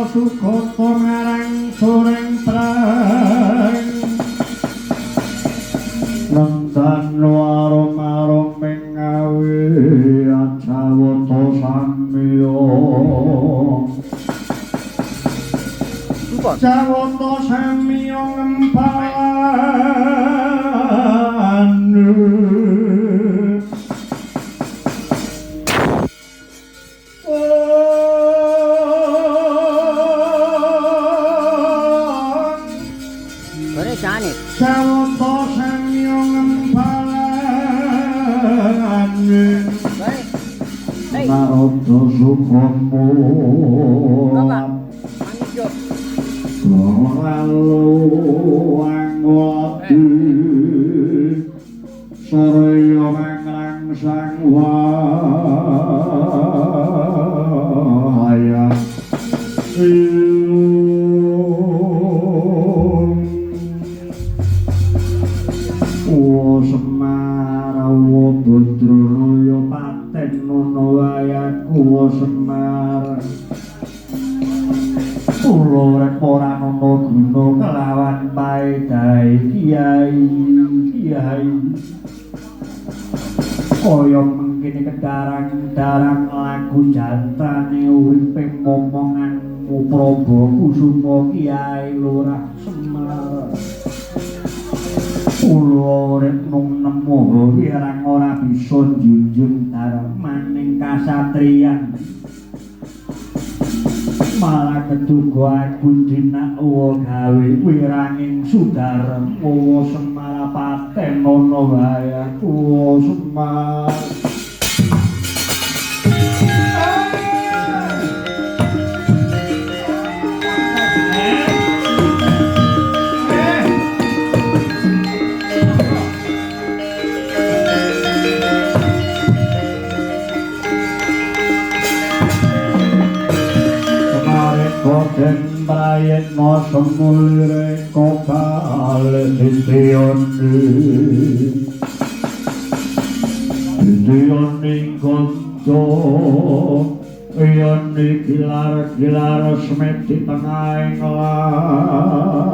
sukata marang soreng prang Nendan warung-warung mengawe acawata samya Cawata samya ngempalan Jane. Cawata samya ngempalan Narada Sukama lalu anggoti Saraya mangrangsang wayang Semar Badranaya paten nono wayaku Semar kula rek ora ana guna kelawan paedahe kiai kaya mengkene kedarang-darang lagu jantrane uriping momonganmu Prabu Kusuma Kiai Lurah Semar kula rek mung nemu wirang ora bisa njunjung darmaning kasatriyan malah keduga aku dinakwa gawe wiranging Sudarma Semar paten ana wae Semar Koden prayitna semulire kokal Didiyoni gondo Yoni gilar semeti tengahing latar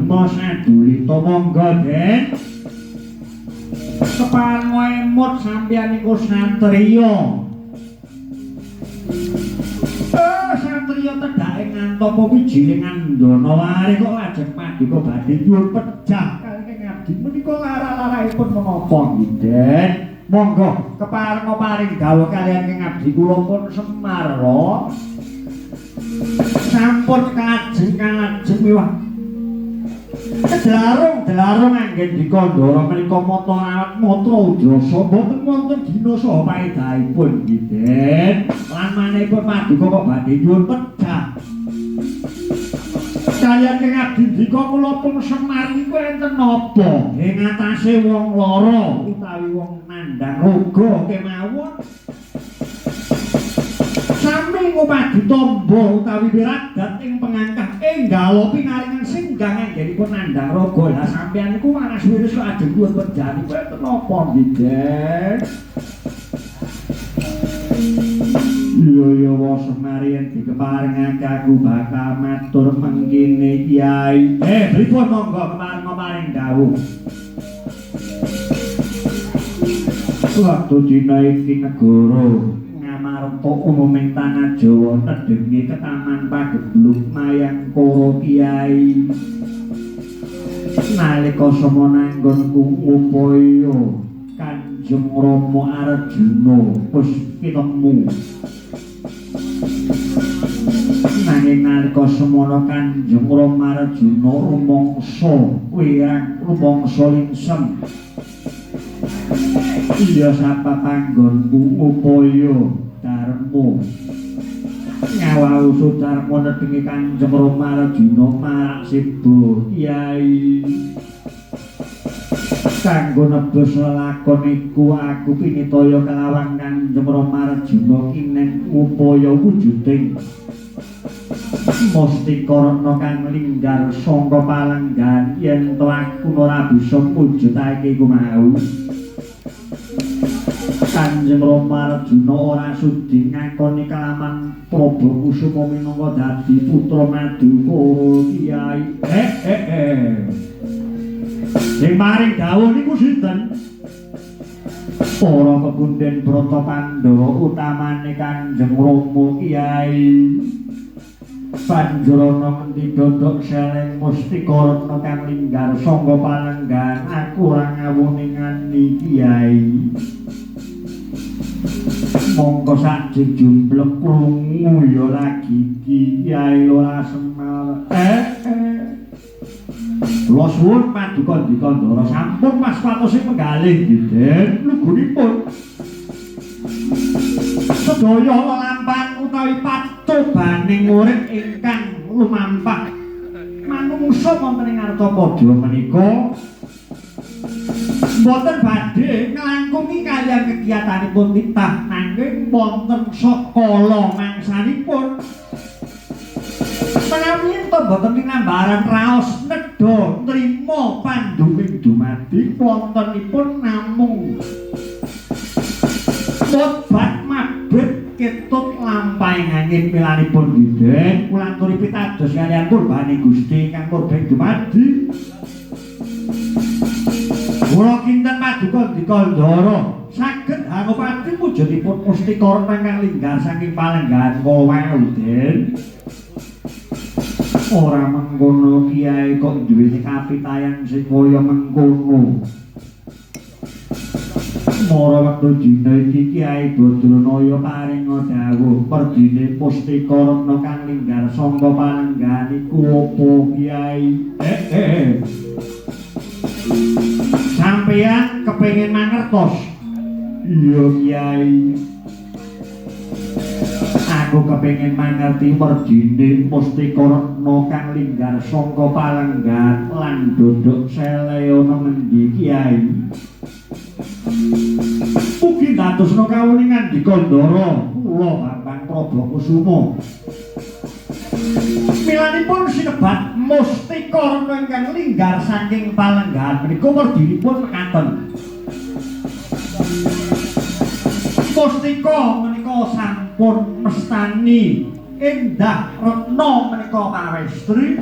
Masa duli monggo Den kepareng emut sampeyan niku santriya santriya tedhake ngantapa wijine ngandana lare kok lajeng paduka badhe nyuwun pejah kalih ngabdi menika lara-larahipun menapa Den monggo kepareng paring dawuh kaliyan ngabdi kula pun Semar sampun kalajeng miwah Delarung anggen dikandara menika mata awet matra Ujasa mboten wonten dina saha paedahipun nggih Den lan maneka paduka kok badhe nyuwun pejah kaliyan ngabdi dika kula pun Semar niku enten napa ing atase wong lara utawi wong nandhang raga kemawon sami ngupadi tombo utawi wiragat ing pengangkah enggalo pinaringan singgang anggenipun nandhang raga lah sampeyan niku waras wiris kok ajeng nyuwun pejah niku enten napa nggih Den Iya wa Semar yen dikeparengake aku bakal matur mengkene Kyai pripun monggo kepareng dawuh Waktu dina iki negara ngamarta umuming tanah Jawa nedhengi ketaman pagebluk mayang para Kyai nalika semana nggonku upaya Kanjeng Rama Arjuna wis ketemu nanging nalika semana Kanjeng Rama Arjuna rumangsa wirang rumangsa lingsem iya sapa panggonku upaya Darma nyawau Sudarma nedhengi Kanjeng Rama Arjuna marak sibo Kyai kanggo nebus lelakon iku aku pinitaya kelawan Kanjeng Rama Arjuna kineng upaya wujuding Mustika Ratna kang linggar sangka palenggan yen to aku ora bisa mujudake iku mau. Kanjeng Rama Arjuna ora sudi ngakoni kelaman Prabu Kusuma minangka dadi putra Madukara Kyai. Sing maring dawuh niku sinten? Para pepunden Brata Pandhawa utamane Kanjeng Rama Kyai. Panjurana ngendi dodok seleng Mustika Ratna kang linggar sangka palenggan aku ora ngawuni ngani Kyai. Mongko sak jumblek krungu ya lagi Kyai ora semar. Kula suwun Paduka Dikandara sampun Mas Patosi penggalih dinten lugunipun. Sedaya lelampahan utawi pacobaning urip ingkang lumampah manungsa wonten ing Artapada menika boten badhe nglangkungi kaliyan kegiatanipun titah nanging wonten sok kala mangsanipun menawi ento boten tinambaran raos nedha nrima pandhuming dumadi wontenipun namung tobat mabet ketut lampahing angin pilanipun dinten kula aturi pitados kaliyan kurbane Gusti ingkang murbeng dumadi. Kula kinten Paduka Dikandara saged hanupati wujudipun Mustika Ratna ingkang linggar saking palenggan wau den. Ora mengkono Kyai kok duweni kapitayan sing kaya mengkono. Mara wektu dina iki Kyai Badranaya paring dawuh perdine Mustika Ratna kang linggar sangka palenggan iku apa Kyai? Sampeyan kepengin mangertos? Iya Kyai. Aku kepengin mangerti perdine Mustika Ratna kang linggar sangka palenggan lan dodok sele ana ngendi Kyai? Ugi dadosna kawuningan Dikandara kula Bambang Prabakusuma. Milanipun sinebat Mustika Ratna ingkang linggar saking palenggan menika werdinipun mekaten. Mustika menika sampun mestani Endah Ratna menika pawestri.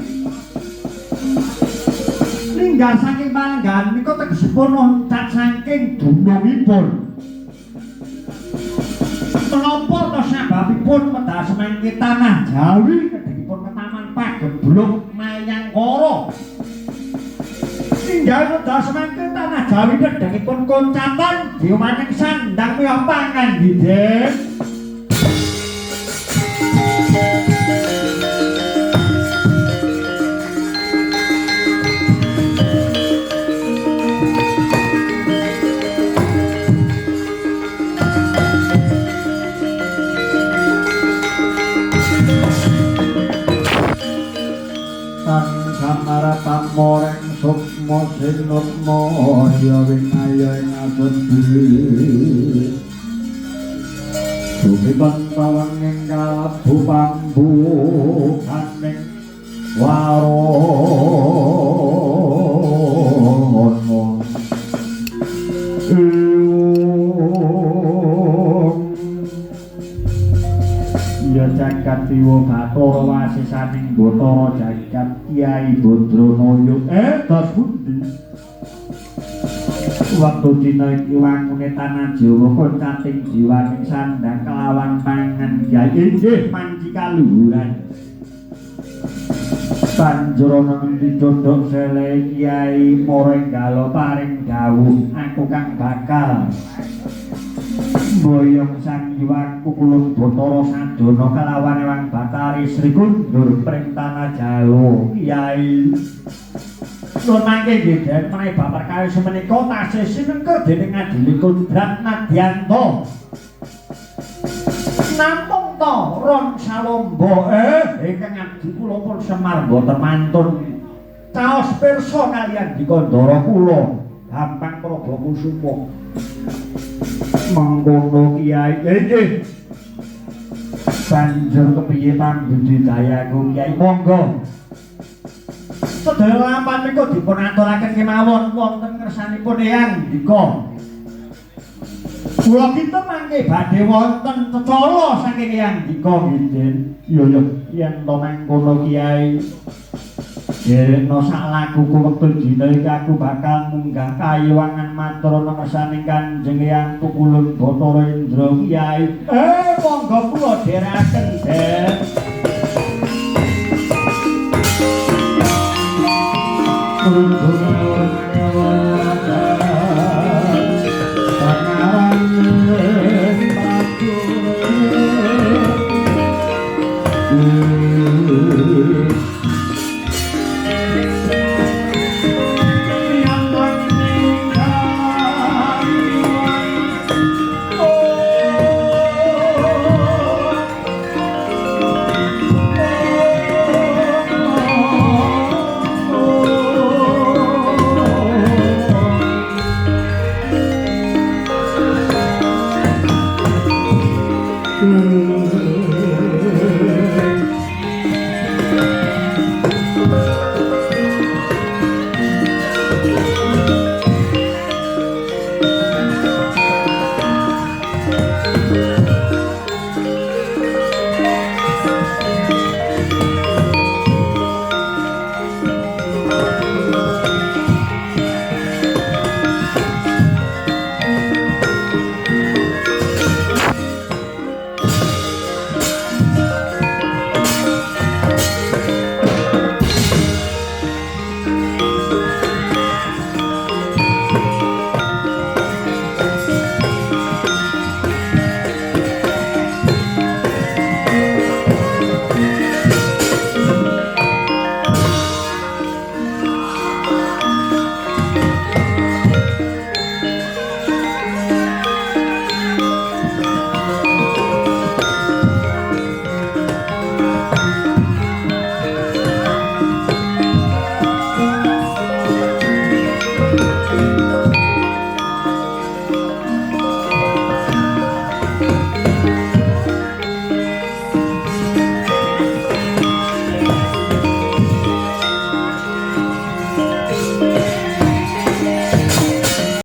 Linggar saking palenggan menika tegesipun oncat saking dunungipun. Menapa to sababipun medal semangke tanah Jawi kedhipun ketaman pagebluk Mayangkara. Tinggal medal semangke tanah Jawi kedhipun koncatan diwaning sandang miyos pangan dinten. Moreng sukma sinutma ya winaya ing asebut sumiban tawanging kalabu bambu kaning warono ya jagat Dewa Bathara wasisaning Bathara jagat Kyai Badranaya dos pundi waktu dina iki wangune tanah Jawa koncating jiwaning sandang kelawan pangan Kyai inggih panci kaluhuran panjurana ngendi dodok sele Kyai Morenggala paring dawuh aku kang bakal boyong sang Hyang Kukulun Bathara sadana kelawan Ewang Bathari Sri Kundur pring tanah Jawa Kyai. Nuwun mangke nggih den menawi bab perkawis menika tasih sinengker dening Adili Kondrat Nadyanto. Namung to ron salomba ingkang abdi kula pun Semar boten mantun caos pirsa kaliyan Dikandara kula Bambang Prabakusuma. Mangkono Kyai nggih banjur kepiye pambudidayaku Kyai monggo sedaya lapan menika dipun aturaken kemawon wonten ngersanipun Eyang Dika kula kita mangke badhe wonten cecala saking Eyang Dika nggih ya yen to mangkono Kyai Derekno sak laguku wektu dina iki aku bakal munggah kayiwangan matur ngersane Kanjeng Eyang Tukulun Bathara Indra Kyai. Monggo kula dherekaken, Den. Tunggu